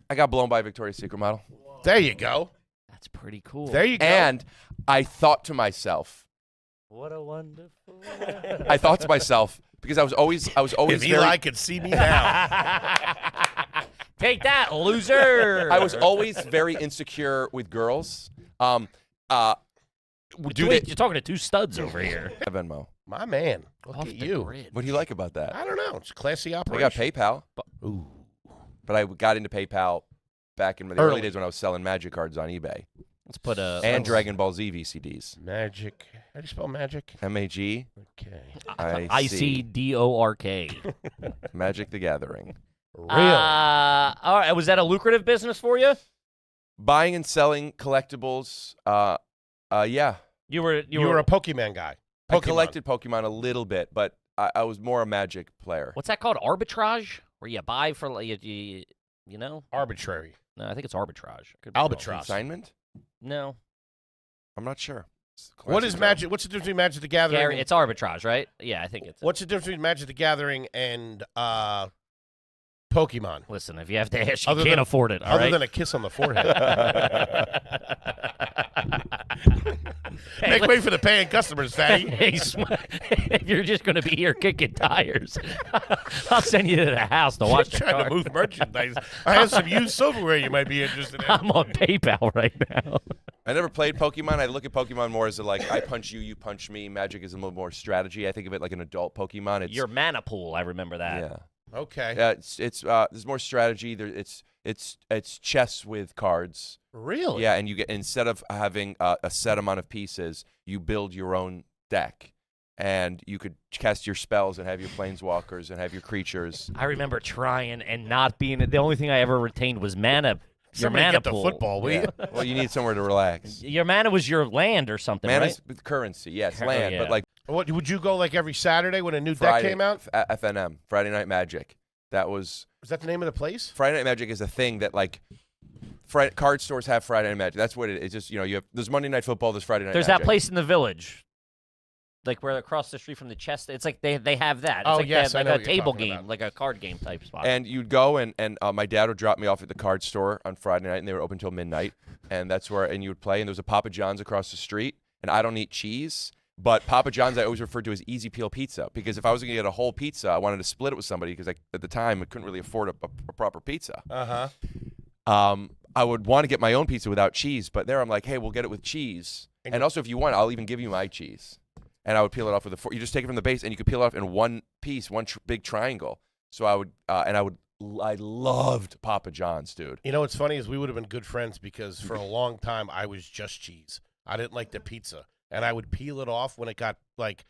I got blown by a Victoria's Secret model. There you go. That's pretty cool. There you go. And I thought to myself, what a wonderful. I thought to myself, because I was always if Eli could see me now. Take that, loser. I was always very insecure with girls. You're talking to two studs over here. Venmo. My man. Look Off at the you. grid. What do you like about that? I don't know. It's a classy I operation. got PayPal. Ooh. But I got into PayPal back in the early days when I was selling Magic cards on eBay. Let's put a And Dragon Ball Z VCDs. Magic. How do you spell magic? MAG. Okay. ICDORK. Magic the Gathering. Real. All right. Was that a lucrative business for you? Buying and selling collectibles. Yeah. You were a Pokemon guy. I collected Pokemon a little bit, but I was more a Magic player. What's that called? Arbitrage? Where you buy for you know? Arbitrary. No, I think it's arbitrage. I could be Albatross. Consignment? wrong. No. I'm not sure. What is Magic? What's the difference between Magic the Gathering? Gary, it's arbitrage, right? Yeah, I think it's. What's the difference between Magic the Gathering and Pokemon? Listen, if you have to ask, you can't afford it. Other than a kiss on the forehead. Make way for the paying customers, fatty. If you're just going to be here kicking tires, I'll send you to the house to watch the trying car. to move merchandise. I have some used silverware you might be interested in. I'm on PayPal right now. I never played Pokemon. I look at Pokemon more as like I punch you, you punch me. Magic is a little more strategy. I think of it like an adult Pokemon. It's Your mana pool, I remember that. yeah. Okay. Yeah, it's there's more strategy. It's chess with cards. Really? Yeah, and you get instead of having a set amount of pieces, you build your own deck, and you could cast your spells and have your planeswalkers and have your creatures. I remember trying and not being. The only thing I ever retained was mana. Your Somebody mana get the pool. football, will you? Well, you need somewhere to relax. Your mana was your land or something, Mana's right? currency, yes, Oh, land, yeah. but like What would you go like every Saturday when a new Friday, deck came out? FNM, Friday Night Magic. That was Is that the name of the place? Friday Night Magic is a thing that like card stores have Friday Night Magic. That's what it is. It's just you have there's Monday Night Football, there's Friday Night. There's Magic. that place in the village, like where across the street from the chest. It's like they have that. It's Oh, like yes, they I have know like what a you're table talking game, about. like a card game type spot. And you'd go and my dad would drop me off at the card store on Friday night, and they were open till midnight, and that's where you would play. And there was a Papa John's across the street, and I don't eat cheese. But Papa John's I always referred to as easy peel pizza because if I was going to get a whole pizza, I wanted to split it with somebody because at the time I couldn't really afford a proper pizza. I would want to get my own pizza without cheese, but there I'm like, hey, we'll get it with cheese. And also if you want, I'll even give you my cheese. And I would peel it off with a fork. You just take it from the base and you could peel it off in one piece, big triangle. So I loved Papa John's, dude. You know what's funny is we would have been good friends because for a long time I was just cheese. I didn't like the pizza. And I would peel it off when it got like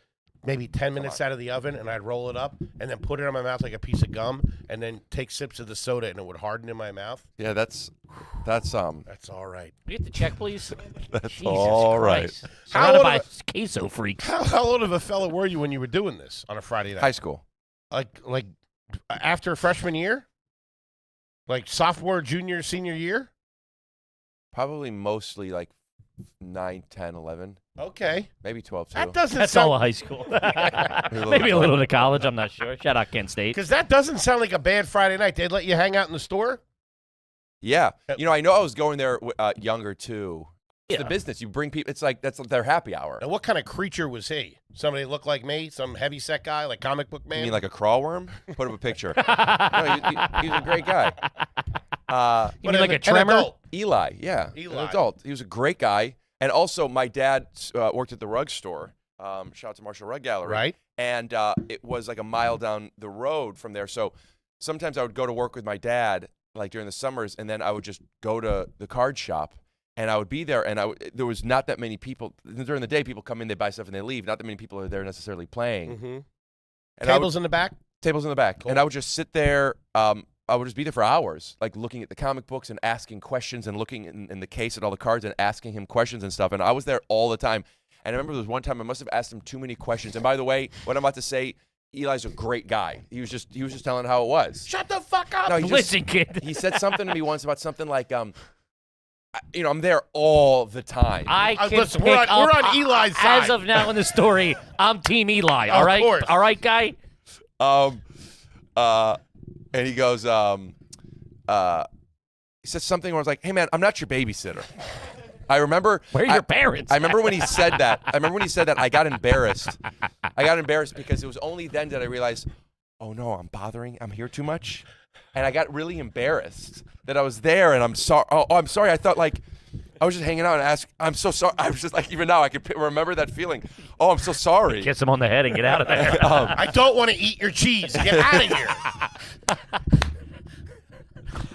maybe 10 minutes out of the oven, and I'd roll it up and then put it in my mouth like a piece of gum and then take sips of the soda, and it would harden in my mouth. Yeah, that's That's all right. you get the check, please. that's Jesus all right. Christ. Surrounded old by of queso freaks. How old of a fella were you when you were doing this on a Friday night? High school. Like after freshman year? Like sophomore, junior, senior year? Probably mostly like 9, 10, 11, Okay. maybe 12 too. That doesn't That's sound all of high school. Maybe a little to college. I'm not sure. Shout out Kent State. because that doesn't sound like a bad Friday night. They'd let you hang out in the store? Yeah. I know I was going there younger too. It's Yeah. the business. You bring people. It's like that's their happy hour. And what kind of creature was he? Somebody that looked like me? Some heavy-set guy, like comic book man? You mean like a crawl worm? Put up a picture. No, he's a great guy. You mean like a an tremor? adult. Eli, yeah. Eli. An adult. He was a great guy. And also, my dad worked at the rug store. Shout out to Marshall Rug Gallery. Right. And it was like a mile down the road from there. So sometimes I would go to work with my dad, like during the summers, and then I would just go to the card shop. And I would be there, and there was not that many people. During the day, people come in, they buy stuff, and they leave. Not that many people are there necessarily playing. Mm-hmm. And Tables in the back? tables in the back. Cool. And I would just sit there. I would just be there for hours, like looking at the comic books and asking questions and looking in the case at all the cards and asking him questions and stuff. And I was there all the time. And I remember there was one time I must have asked him too many questions. And by the way, what I'm about to say, Eli's a great guy. He was just telling how it was. Shut the fuck up. No, Listen, kid. he said something to me once about something like, I'm there all the time. I can listen, pick we're up, on Eli's side. As of now in the story, I'm Team Eli. All Of right, course. all right, guy. And he goes, he said something where I was like, hey, man, I'm not your babysitter. I remember. Where are your parents? I remember when he said that. I got embarrassed. I got embarrassed because it was only then that I realized, oh, no, I'm here too much. And I got really embarrassed that I was there, and I'm sorry. Oh, I'm sorry. I thought, like, I was just hanging out and asked, I'm so sorry. I was just like, even now, I can remember that feeling. Oh, I'm so sorry. Kiss him on the head and get out of there. I don't want to eat your cheese. Get out of here.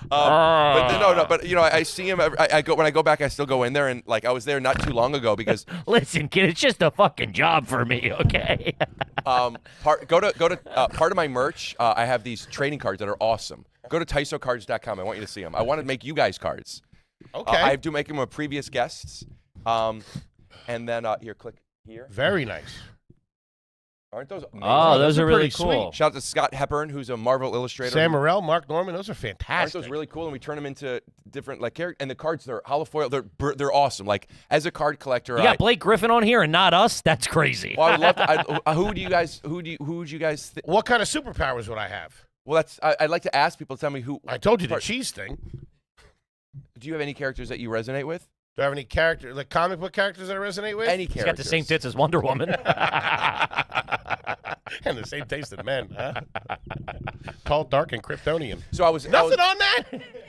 But you know, I see him. I go when I go back. I still go in there, and like I was there not too long ago because Listen, kid, it's just a fucking job for me, okay? part of my merch. I have these trading cards that are awesome. Go to tysocards.com. I want you to see them. I want to make you guys cards. Okay. I do make them with previous guests. And then here, click here. Very nice. Aren't those amazing? Oh, those are really pretty cool. sweet. Shout out to Scott Hepburn, who's a Marvel illustrator. Sam Morrell, Mark Norman, those are Aren't fantastic. those really cool? And we turn them into different like characters. And the cards, they're holofoil. They're awesome. Like as a card collector, You got Blake Griffin on here and not us? That's crazy. well, I would love to. Who would you guys think? What kind of superpowers would I have? Well, I'd like to ask people to tell me who. I told you the cheese thing. Do you have any characters that you resonate with? Do I have any character, like comic book characters that I resonate with? Any He's characters? got the same tits as Wonder Woman. And the same taste in men, huh? Tall, dark, and Kryptonian. So I was Nothing on that?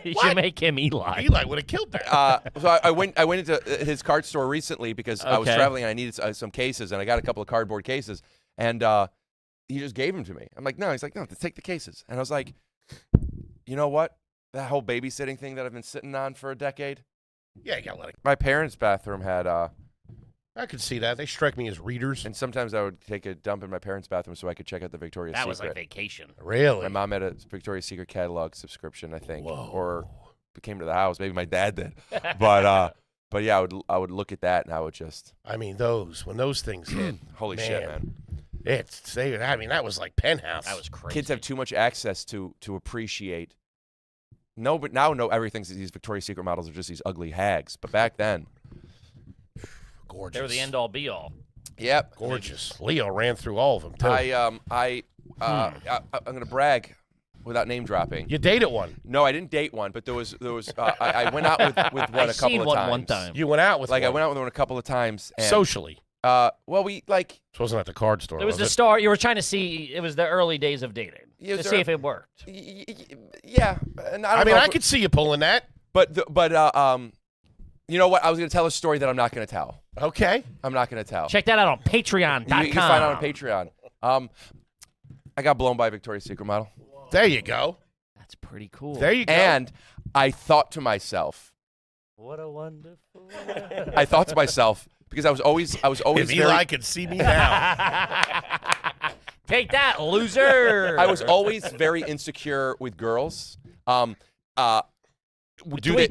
You What? should make him Eli. Eli would have killed that. So I went into his card store recently because I was Okay. traveling and I needed some cases, and I got a couple of cardboard cases, and he just gave them to me. I'm like, no. He's like, no, take the cases. And I was like, you know what? That whole babysitting thing that I've been sitting on for a decade. Yeah, you gotta let it. My parents' bathroom had, I could see that. They strike me as readers. and sometimes I would take a dump in my parents' bathroom so I could check out the Victoria's That Secret. was like vacation. Really? My mom had a Victoria's Secret catalog subscription, I think, Whoa. or it came to the house. Maybe my dad did, but yeah, I would look at that and I would just I mean, when those things hit, holy shit, man. that was like Penthouse. That was crazy. Kids have too much access to appreciate. No, but now everything's these Victoria's Secret models are just these ugly hags. But back then, gorgeous. They were the end-all, be-all. yep. Gorgeous. Leo ran through all of them too. I'm gonna brag without name dropping. You dated one. No, I didn't date one, but there was I went out with one I a couple seen of one times. one time. You went out with Like one. I went out with one a couple of times. And, Socially. well, we like. This wasn't at the card store. It was the start. You were trying to see. It was the early days of dating Yeah, to there- see if it worked. Yeah, and I I don't mean, know I if- could see you pulling that. But you know what? I was gonna tell a story that I'm not gonna tell. Okay. I'm not gonna tell. Check that out on Patreon.com. You can find it on Patreon. I got blown by a Victoria's Secret model, There you go. That's pretty cool. There you go. and I thought to myself, What a wonderful. I thought to myself because I was always if very, Eli could see me now. Take that, loser. I was always very insecure with girls. Wait,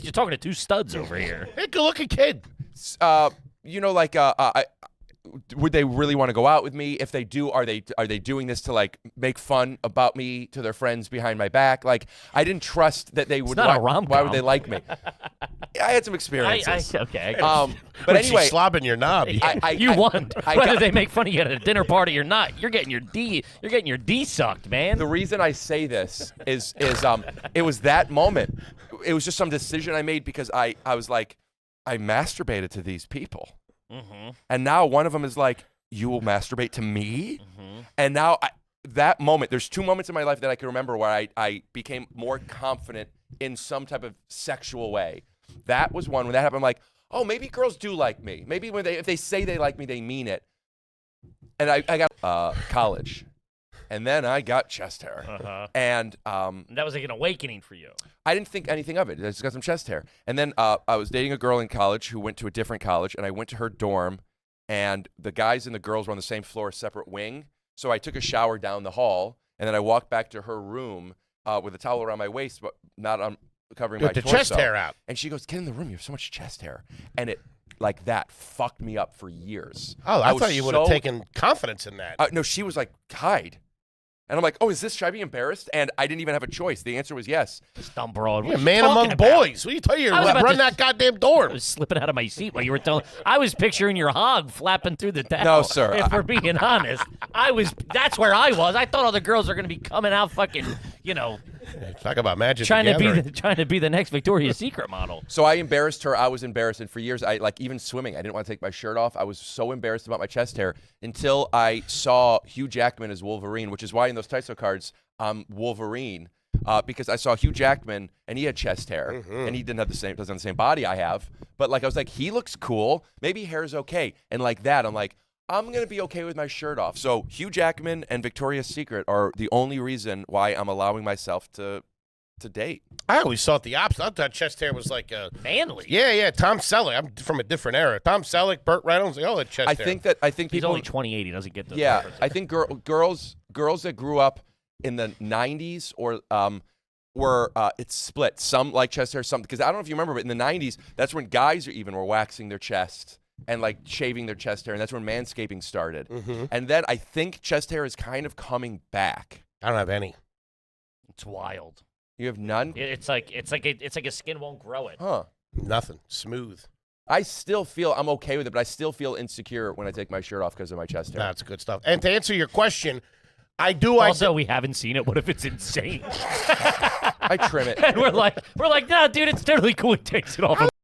you're talking to two studs over here. Hey, good looking kid. You know, like would they really want to go out with me? If they do, are they doing this to like make fun about me to their friends behind my back? Like I didn't trust that they would. not a why rom-com. would they like me? I had some experiences. Okay. But When anyway, she's slobbing your knob. You won. I Whether got- they make fun of you at a dinner party or not, you're getting your D. You're getting your D sucked, man. the reason I say this is it was that moment. It was just some decision I made because I was like, I masturbated to these people. Mm-hmm. And now one of them is like, you will masturbate to me? Mm-hmm. And now that moment, there's two moments in my life that I can remember where I became more confident in some type of sexual way. That was one. When that happened, I'm like, oh, maybe girls do like me. Maybe if they say they like me, they mean it. And I got college. And then I got chest hair. Uh-huh. And That was like an awakening for you. I didn't think anything of it. I just got some chest hair. And then I was dating a girl in college who went to a different college, and I went to her dorm, and the guys and the girls were on the same floor, separate wing. So I took a shower down the hall, and then I walked back to her room with a towel around my waist, but not covering my With the torso. chest hair out. And she goes, get in the room. You have so much chest hair. And it, like that, fucked me up for years. Oh, I was thought you would have so- taken confidence in that. No, she was like, hide. And I'm like, oh, should I be embarrassed? And I didn't even have a choice. The answer was yes. This dumb broad. You're a man among boys. What are you talking I was about? about Run to- that goddamn I dorm. was slipping out of my seat while you were telling. I was picturing your hog flapping through the towel. No, sir. If we're being honest, that's where I was. I thought all the girls are going to be coming out fucking, Talk about magic. trying the to be the next Victoria's Secret model. So I embarrassed her. I was embarrassed, and for years, I like even swimming. I didn't want to take my shirt off. I was so embarrassed about my chest hair until I saw Hugh Jackman as Wolverine, which is why in those Tyso cards I'm Wolverine, because I saw Hugh Jackman and he had chest hair, and he doesn't have the same body I have. But like I was like, he looks cool. Maybe hair's okay, and like that, I'm like, I'm gonna be okay with my shirt off. So Hugh Jackman and Victoria's Secret are the only reason why I'm allowing myself to date. I always thought the opposite. I thought chest hair was like Manly. Yeah. Tom Selleck. I'm from a different era. Tom Selleck, Burt Reynolds, they all had chest hair. I think He's people, only 28. He doesn't get those. yeah, references. I think girls that grew up in the 90s or were it's split. Some like chest hair, some because I don't know if you remember, but in the 90s, that's when guys were waxing their chest and like shaving their chest hair, and that's when manscaping started. And then I think chest hair is kind of coming back. I don't have any. It's wild. You have none? It's like a skin won't grow it. Huh. Nothing. Smooth. I still feel I'm okay with it, but I still feel insecure when I take my shirt off because of my chest hair. That's good stuff. And to answer your question, I do. Also, we haven't seen it. What if it's insane? I trim it. And we're like, nah, dude, it's totally cool. He takes it off.